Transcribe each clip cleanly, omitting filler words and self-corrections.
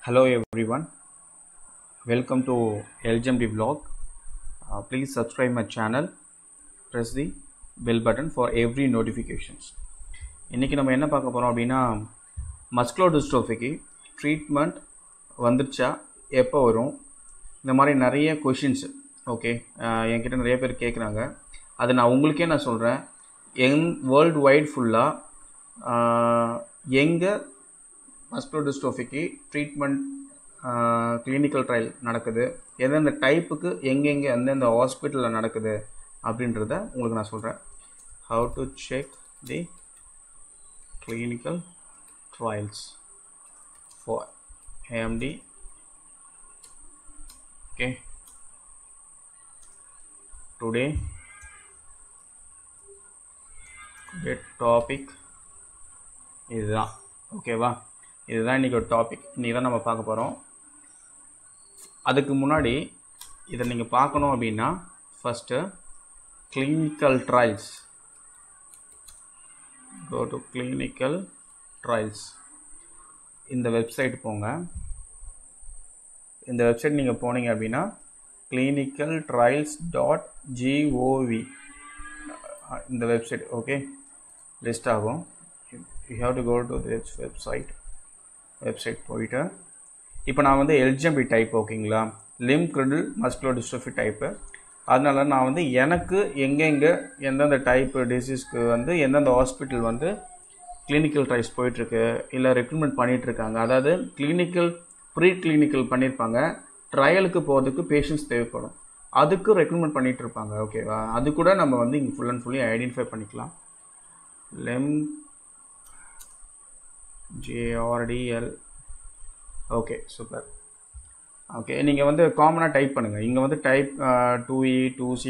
Hello everyone, welcome to LGMD vlog. Please subscribe my channel, press the bell button for every notifications. இன்னைக்கு நம்ம என்ன பார்க்க போறோம் அப்படினா மஸ்குலர் டிஸ்ட்ரோஃபிக்கு ட்ரீட்மெண்ட் வந்துருச்சா, எப்போ வரும், இந்த மாதிரி நிறைய क्वेश्चंस ஓகே என்கிட்ட நிறைய பேர் கேக்குறாங்க. அது நான் உங்களுக்கே நான் சொல்றேன், வேர்ல்ட் வைட் ஃபுல்லா எங்க மஸ்குலர் டிஸ்ட்ரோஃபிக்கு ட்ரீட்மெண்ட் கிளினிக்கல் ட்ரையல் நடக்குது, எந்தெந்த டைப்புக்கு எங்கெங்கே எந்தெந்த ஹாஸ்பிட்டலில் நடக்குது அப்படின்றத உங்களுக்கு நான் சொல்கிறேன். How to check the clinical trials for AMD. Okay, today topic இதுதான். ஓகேவா, இதுதான் இன்றைக்கி ஒரு டாபிக். இன்றைக்கி தான் நம்ம பார்க்க போகிறோம். அதுக்கு முன்னாடி இதை நீங்கள் பார்க்கணும் அப்படின்னா first clinical trials, go to clinical trials, இந்த வெப்சைட் போங்க. இந்த வெப்சைட் நீங்கள் போனீங்க அப்படின்னா clinicaltrials.gov இந்த வெப்சைட் ஓகே லிஸ்ட் ஆகும். You have to go to this website போயிட்டு இப்போ நான் வந்து LGMD டைப் ஓகேங்களா, limb girdle muscular dystrophy type. அதனால நான் வந்து எனக்கு எங்கெங்கே எந்தெந்த டைப் டிசீஸ்க்கு வந்து எந்தெந்த ஹாஸ்பிட்டல் வந்து கிளினிக்கல் ட்ரையல்ஸ் போயிட்டுருக்கு இல்லை ரெக்ரூட்மெண்ட் பண்ணிகிட்ருக்காங்க, அதாவது கிளினிக்கல் ப்ரீ கிளினிக்கல் பண்ணியிருப்பாங்க, ட்ரையலுக்கு போகிறதுக்கு பேஷண்ட்ஸ் தேவைப்படும், அதுக்கு ரெக்ரூட்மெண்ட் பண்ணிகிட்டு இருப்பாங்க. ஓகேவா, அது கூட நம்ம வந்து இங்கே ஃபுல் அண்ட் ஃபுல்லி ஐடென்டிஃபை பண்ணிக்கலாம். Limb JRDL. Okay super. Okay, நீங்கள் வந்து காமனாக டைப் பண்ணுங்கள். இங்கே வந்து டைப் 2E 2C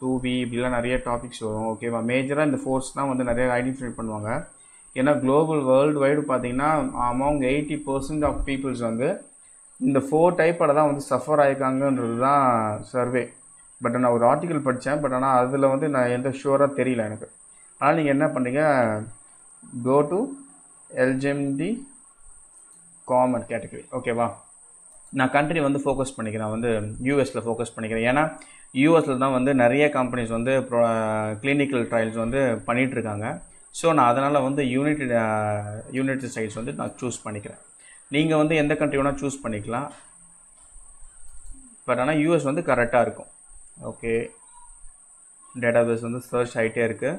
2B இப்படிலாம் நிறைய டாபிக்ஸ் வரும். ஓகேவா, மேஜராக இந்த ஃபோர்ஸ் தான் வந்து நிறைய ஐடென்டிஃபை பண்ணுவாங்க. ஏன்னா குளோபல் வேர்ல்டு வைடு பார்த்தீங்கன்னா அமௌங் 80% ஆஃப் பீப்புள்ஸ் வந்து இந்த 4 டைப்போட தான் வந்து சஃபர் ஆகிருக்காங்கன்றது தான் சர்வே. பட் நான் ஒரு ஆர்டிக்கல் படித்தேன், பட் ஆனால் அதில் வந்து நான் எந்த ஷுவராக தெரியல எனக்கு. அதனால் நீங்கள் என்ன பண்ணுறீங்க, go to LGMD common category. ஓகேவா, நான் கண்ட்ரி வந்து ஃபோக்கஸ் பண்ணிக்கிறேன், வந்து யூஎஸில் ஃபோக்கஸ் பண்ணிக்கிறேன். ஏன்னா யூஎஸில் தான் வந்து நிறைய கம்பெனிஸ் வந்து கிளினிக்கல் ட்ரையல்ஸ் வந்து பண்ணிகிட்ருக்காங்க. ஸோ நான் அதனால் வந்து யுனைடெட் ஸ்டேட்ஸ் வந்து நான் சூஸ் பண்ணிக்கிறேன். நீங்கள் வந்து எந்த கண்ட்ரி வேணால் சூஸ் பண்ணிக்கலாம், பட் ஆனால் யூஎஸ் வந்து கரெக்டாக இருக்கும். ஓகே, டேட்டாபேஸ் வந்து சர்ச் ஆகிட்டே இருக்குது.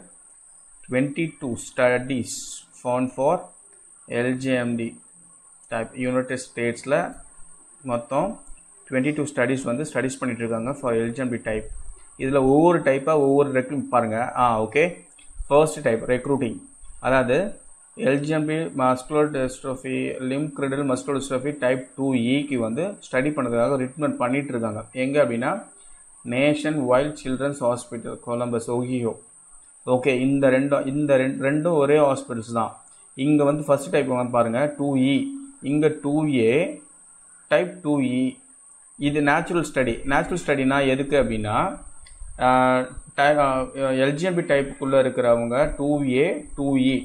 22 studies found for LGMD type. United ஸ்டேட்ஸில் மொத்தம் 22 ஸ்டடீஸ் வந்து ஸ்டடீஸ் பண்ணிகிட்ருக்காங்க ஃபார் LGMD டைப். இதில் ஒவ்வொரு டைப்பாக ஒவ்வொரு பாருங்கள். ஓகே, ஃபர்ஸ்ட் டைப் ரெக்ரூட்டிங், அதாவது LGMD muscular dystrophy limb girdle muscular dystrophy type 2Eக்கு வந்து ஸ்டடி பண்ணுறதுக்காக ரிக்ரூட்மெண்ட் பண்ணிகிட்டு இருக்காங்க. எங்கே அப்படின்னா nationwide children's hospital Columbus Ohio. Okay, இந்த ரெண்டும் ஒரே ஹாஸ்பிட்டல்ஸ் தான். இங்கே வந்து ஃபஸ்ட் டைப் வந்து பாருங்கள் 2E, இங்கே 2A டைப் 2E. இது நேச்சுரல் ஸ்டடினா எதுக்கு அப்படின்னா LGMD டைப்புக்குள்ளே இருக்கிறவங்க 2A 2E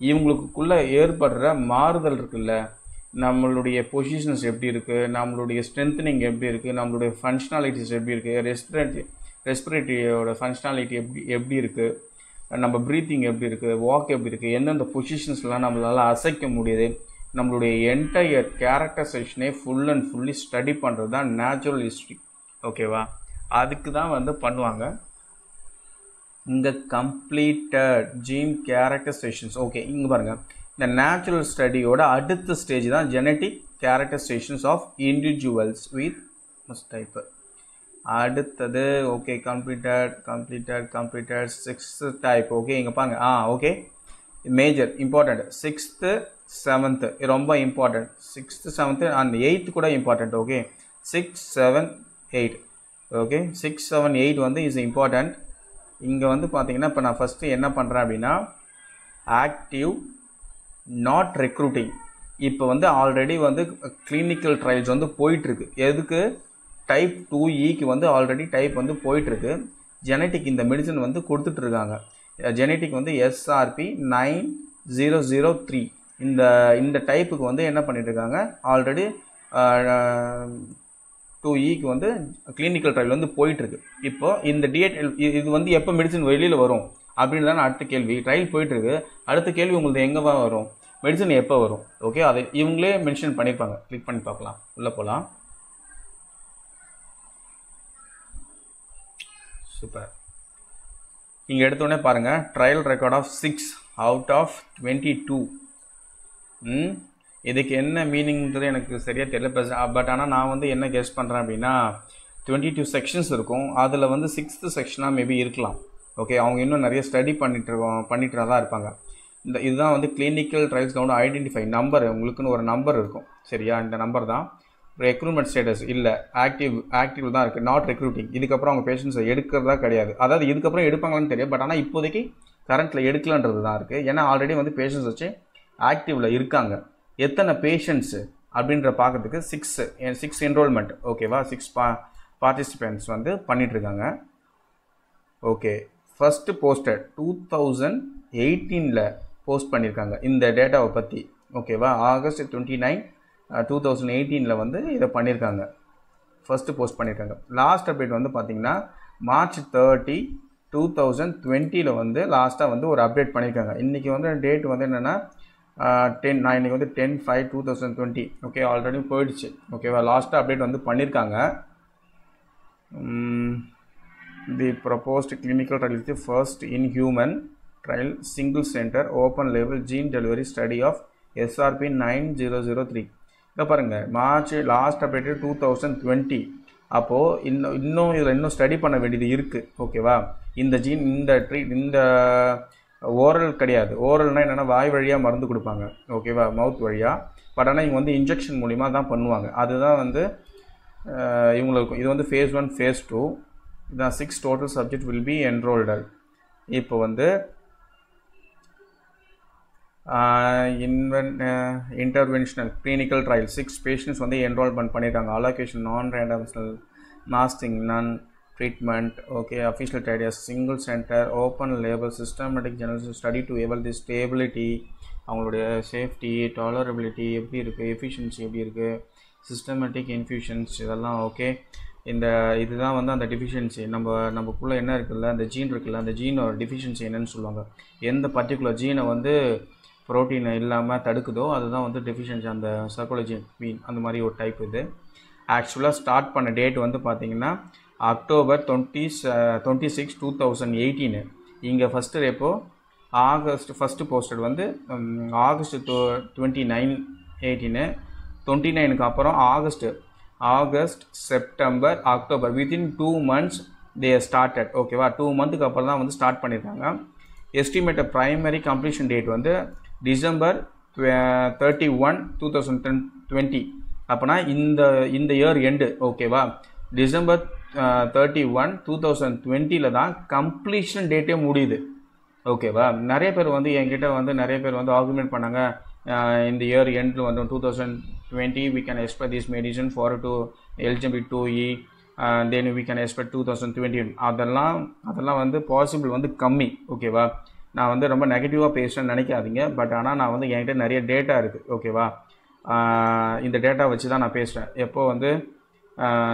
இவங்களுக்குள்ளே ஏற்படுற மாறுதல் இருக்குல்ல, நம்மளுடைய பொசிஷன்ஸ் எப்படி இருக்குது, நம்மளுடைய ஸ்ட்ரென்த்னிங் எப்படி இருக்குது, நம்மளுடைய ஃபங்க்ஷனாலிட்டிஸ் எப்படி இருக்குது, ரெஸ்பிரேட்டரியோட ஃபங்க்ஷனாலிட்டி எப்படி இருக்குது, நம்ம ப்ரீத்திங் எப்படி இருக்குது, வாக் எப்படி இருக்குது, எந்தெந்த பொசிஷன்ஸ்லாம் நம்மளால் அசைக்க முடியுது, நம்மளுடைய என்டையர் கேரக்டரைசேஷனே ஃபுல் அண்ட் ஃபுல்லி ஸ்டடி பண்ணுறது தான் நேச்சுரல் ஹிஸ்ட்ரி. ஓகேவா, அதுக்கு தான் வந்து பண்ணுவாங்க இந்த கம்ப்ளீட்டட் ஜீன் கேரக்டரைசேஷன்ஸ். ஓகே, இங்கே பாருங்கள், இந்த நேச்சுரல் ஸ்டடியோட அடுத்த ஸ்டேஜ் தான் genetic characterisations of individuals with must type. அடுத்தது okay completed 6th type. Okay, இங்கே பாருங்க. Okay, major important 6th 7th ரொம்ப important. 6th 7th and 8th கூட இம்பார்ட்டண்ட். ஓகே, 6 7 8. ஓகே, 6 7 8 வந்து இஸ் இம்பார்ட்டண்ட். இங்கே வந்து பார்த்தீங்கன்னா இப்போ நான் ஃபஸ்ட்டு என்ன பண்ணுறேன் அப்படின்னா ஆக்டிவ் நாட் ரெக்ரூட்டிங். இப்போ வந்து ஆல்ரெடி வந்து கிளினிக்கல் ட்ரையல்ஸ் வந்து போயிட்டுருக்கு. எதுக்கு, டைப் 2Eக்கு வந்து ஆல்ரெடி டைப் வந்து போயிட்டுருக்கு. ஜெனட்டிக் இந்த மெடிசன் வந்து கொடுத்துட்ருக்காங்க. ஜெனட்டிக் வந்து SRP 9003 இந்த டைப்புக்கு வந்து என்ன பண்ணிட்டு இருக்காங்க ஆல்ரெடி 2Eக்கு வந்து கிளினிக்கல் ட்ரையல் வந்து போயிட்டுருக்கு. இப்போ இந்த டேட் இது வந்து எப்போ மெடிசன் வெளியில் வரும் அப்படின்னு தானே அடுத்த கேள்வி. ட்ரையல் போயிட்டுருக்கு. அடுத்த கேள்வி உங்களுக்கு எங்கே வரும், மெடிசன் எப்போ வரும்? ஓகே, அதை இவங்களே மென்ஷன் பண்ணியிருப்பாங்க. கிளிக் பண்ணி பார்க்கலாம், உள்ளே போகலாம். சூப்பர். இங்கே எடுத்தோடனே பாருங்கள், trial record of 6 out of 22. இதுக்கு என்ன மீனிங்கிறது எனக்கு சரியாக தெரியல. பட் ஆனால் நான் வந்து என்ன கெஸ் பண்ணுறேன் அப்படின்னா 22 செக்ஷன்ஸ் இருக்கும். அதில் வந்து 6th செக்ஷனாக மேபி இருக்கலாம். ஓகே, அவங்க இன்னும் நிறைய ஸ்டடி பண்ணிட்டு தான் இருப்பாங்க. இதுதான் வந்து clinical trials count identify number. உங்களுக்குன்னு ஒரு நம்பர் இருக்கும், சரியா? இந்த நம்பர் தான். ரெக்ரூட்மெண்ட் ஸ்டேட்டஸ் இல்லை, ஆக்டிவ் தான் இருக்குது, நாட் ரெக்ரூட்டிங். இதுக்கப்புறம் அவங்க பேஷண்ட்ஸை எடுக்கிறதா கிடையாது. அதாவது இதுக்கப்புறம் எடுப்பாங்களான்னு தெரியும், பட் ஆனால் இப்போதைக்கு கரண்ட்டில் எடுக்கலான்றது தான் இருக்குது. ஏன்னா ஆல்ரெடி வந்து பேஷண்ட்ஸ் வச்சு ஆக்டிவில் இருக்காங்க. எத்தனை பேஷண்ட்ஸு அப்படின்ற பார்க்கறதுக்கு 6 என்ரோல்மெண்ட், ஓகேவா? 6 பார்ட்டிசிபெண்ட்ஸ் வந்து பண்ணிகிட்ருக்காங்க. ஓகே, ஃபஸ்ட்டு போஸ்டர் 2018 போஸ்ட் பண்ணியிருக்காங்க இந்த டேட்டாவை பற்றி, ஓகேவா? August 29, 2018 வந்து இதை பண்ணியிருக்காங்க, ஃபஸ்ட்டு போஸ்ட் பண்ணியிருக்காங்க. லாஸ்ட் அப்டேட் வந்து பார்த்திங்கன்னா March 30, 2020 வந்து லாஸ்ட்டாக வந்து ஒரு அப்டேட் பண்ணியிருக்காங்க. இன்றைக்கி வந்து டேட் வந்து என்னென்னா 10, நான் இன்றைக்கி வந்து 10/5/2020. ஓகே, ஆல்ரெடி போயிடுச்சு, ஓகேவா? லாஸ்ட்டாக அப்டேட் வந்து பண்ணியிருக்காங்க. The proposed clinical trial is the first in human trial single centre open label gene delivery study of SRP 9003. இதை பாருங்கள், மார்ச் லாஸ்ட் அப்டேட்டு 2020. அப்போது இன்னும் இதில் இன்னும் ஸ்டடி பண்ண வேண்டியது இருக்குது, ஓகேவா? இந்த ஜீன் இந்த ஓரல் கிடையாது. ஓரல்னால் என்னென்னா வாய் வழியாக மருந்து கொடுப்பாங்க, ஓகேவா? மவுத் வழியாக. பட் ஆனால் இவங்க வந்து இன்ஜெக்ஷன் மூலிமா தான் பண்ணுவாங்க. அதுதான் வந்து இவங்களுக்கு இது வந்து phase 1 phase 2 இதான். 6 total subject will be enrolled. இப்போ வந்து இன்டர்வென்ஷனல் கிளினிக்கல் ட்ரையல் 6 பேஷண்ட்ஸ் வந்து என்ரோல்மெண்ட் பண்ணியிருக்காங்க. Allocation non randomised masking none treatment, okay. Official title is single centre open label systematic general study to eval the stability, அவங்களுடைய safety, tolerability எப்படி இருக்குது, efficiency எப்படி இருக்குது, systematic infusions இதெல்லாம். ஓகே, இதுதான் வந்து அந்த டிஃபிஷியன்சி. நமக்குள்ளே என்ன இருக்குல்ல, அந்த ஜீன் இருக்குல்ல, அந்த ஜீனோட டிஃபிஷியன்சி என்னன்னு சொல்லுவாங்க. எந்த பர்டிகுலர் ஜீனை வந்து ப்ரோட்டீன் இல்லாமல் தடுக்குதோ அதுதான் வந்து டெஃபிஷியன்சி. அந்த சைக்காலஜி மீன் அந்த மாதிரி ஒரு டைப். இது ஆக்சுவலாக ஸ்டார்ட் பண்ண டேட் வந்து பார்த்திங்கன்னா October 26, 2018. இங்கே ஃபஸ்ட்டு ரேப்போ ஃபஸ்ட்டு போஸ்டட் வந்து August 29, 18. 29க்கு அப்புறம் August September October within 2 months they started, ஓகேவா? 2 monthக்கு அப்புறம் தான் வந்து ஸ்டார்ட் பண்ணியிருக்காங்க. எஸ்டிமேட்டட் ப்ரைமரி கம்ப்ளீஷன் டேட் வந்து December 31, 2020. அப்போனா இந்த இயர் எண்டு, ஓகேவா? December 31, 2020 தான் கம்ப்ளீஷன் டேட்டே முடியுது, ஓகேவா? நிறைய பேர் வந்து என்கிட்ட வந்து நிறைய பேர் வந்து ஆர்குமெண்ட் பண்ணாங்க, இந்த இயர் எண்டில் வந்து 2020 we can expect this medicine for to eligible 2E, then we can expect 2020. அதெல்லாம் வந்து பாசிபிள் வந்து கம்மி, ஓகேவா? நான் வந்து ரொம்ப நெகட்டிவாக பேசுகிறேன்னு நினைக்காதீங்க. பட் ஆனால் நான் வந்து என்கிட்ட நிறைய டேட்டா இருக்குது, ஓகேவா? இந்த டேட்டா வச்சு தான் நான் பேசுகிறேன். எப்போ வந்து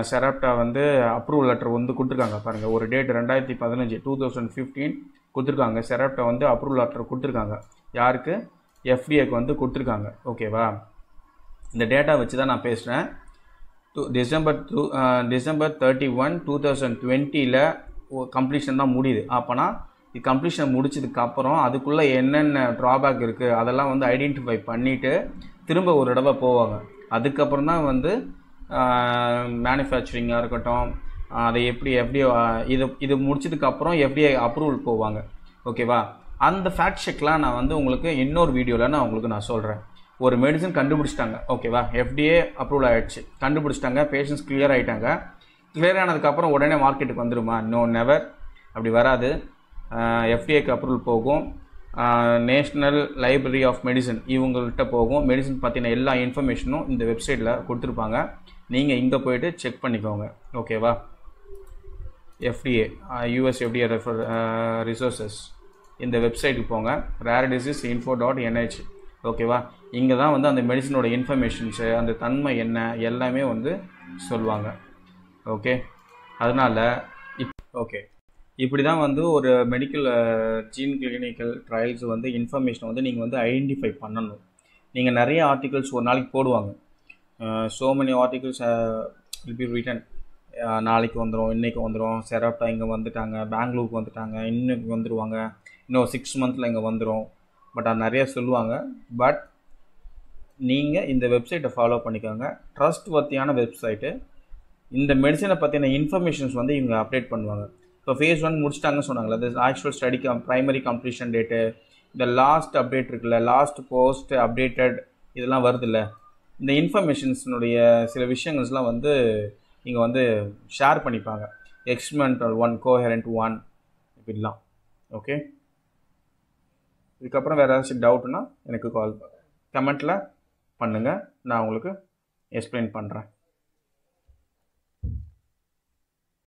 செராப்டா வந்து அப்ரூவல் லெட்டர் வந்து கொடுத்துருக்காங்க பாருங்கள். ஒரு டேட் 2015 கொடுத்துருக்காங்க. செராப்டா வந்து அப்ரூவல் லெட்டர் கொடுத்துருக்காங்க. யாருக்கு? FDAக்கு வந்து கொடுத்துருக்காங்க, ஓகேவா? இந்த டேட்டா வச்சு தான் நான் பேசுகிறேன். December 31, 2020 கம்ப்ளீஷன் தான் முடியுது. அப்போனா இது கம்ப்ளீஷன் முடிச்சதுக்கப்புறம் அதுக்குள்ளே என்னென்ன ட்ராபேக் இருக்குது அதெல்லாம் வந்து ஐடென்டிஃபை பண்ணிவிட்டு திரும்ப ஒரு தடவை போவாங்க. அதுக்கப்புறம் தான் வந்து மேனுஃபேக்சரிங்காக இருக்கட்டும், அதை எப்படி FDA இது முடிச்சதுக்கப்புறம் FDA அப்ரூவல் போவாங்க, ஓகேவா? அந்த ஃபேக்ட் செக்லாம் நான் வந்து உங்களுக்கு இன்னொரு வீடியோவில் நான் சொல்கிறேன். ஒரு மெடிசன் கண்டுபிடிச்சிட்டாங்க, ஓகேவா? FDA அப்ரூவல் ஆகிடுச்சு, கண்டுபிடிச்சிட்டாங்க, பேஷண்ட்ஸ் கிளியர் ஆகிட்டாங்க. கிளியர் ஆனதுக்கப்புறம் உடனே மார்க்கெட்டுக்கு வந்துடுமா? No, never. அப்படி வராது. FDAக்கு அப்ரூவல் போகும், நேஷ்னல் லைப்ரரி ஆஃப் மெடிசன் இவங்கள்ட்ட போகும். மெடிசன் பற்றின எல்லா இன்ஃபர்மேஷனும் இந்த வெப்சைட்டில் கொடுத்துருப்பாங்க. நீங்கள் இங்கே போய்ட்டு செக் பண்ணிக்கோங்க, ஓகேவா? FDA US FDA ரிசோர்ஸஸ் இந்த வெப்சைட்டுக்கு போங்க, rarediseaseinfo.nh, ஓகேவா? இங்கே தான் வந்து அந்த மெடிசனோட இன்ஃபர்மேஷன்ஸு, அந்த தன்மை என்ன எல்லாமே வந்து சொல்லுவாங்க. ஓகே, அதனால் ஓகே இப்படி தான் வந்து ஒரு மெடிக்கல் ஜீன் கிளினிக்கல் ட்ரையல்ஸ் வந்து இன்ஃபர்மேஷனை வந்து நீங்கள் வந்து ஐடென்டிஃபை பண்ணணும். நீங்கள் நிறைய ஆர்டிகல்ஸ் ஒரு நாளைக்கு போடுவாங்க. So many articles will be written. நாளைக்கு வந்துடும், இன்றைக்கி வந்துடும், செராப்டா இங்கே வந்துட்டாங்க, பெங்களூருக்கு வந்துட்டாங்க, இன்னைக்கு வந்துடுவாங்க, இன்னும் 6 மந்த்தில் இங்கே வந்துடும். பட் அது நிறைய சொல்லுவாங்க. பட் நீங்கள் இந்த வெப்சைட்டை ஃபாலோ பண்ணிக்கோங்க. ட்ரஸ்ட் வர்த்தியான வெப்சைட்டு. இந்த மெடிசனை பற்றின இன்ஃபர்மேஷன்ஸ் வந்து இவங்க அப்டேட் பண்ணுவாங்க. இப்போ phase 1 முடிச்சிட்டாங்கன்னு சொன்னாங்களே, அது actual study primary completion date, இந்த லாஸ்ட் அப்டேட் இருக்குல்ல, லாஸ்ட் போஸ்ட் அப்டேட்டட் இதெல்லாம் வருதுல்ல, இந்த இன்ஃபர்மேஷன்ஸினுடைய சில விஷயங்கள்ஸ்லாம் வந்து இங்கே வந்து ஷேர் பண்ணிப்பாங்க. எக்ஸ்பெரிமெண்டல் 1, கோஹெரண்ட் 1 இப்படிலாம். ஓகே, இதுக்கப்புறம் வேறு ஏதாச்சும் டவுட்னா எனக்கு கமெண்ட்டில் பண்ணுங்கள், நான் உங்களுக்கு எக்ஸ்பிளைன் பண்ணுறேன்.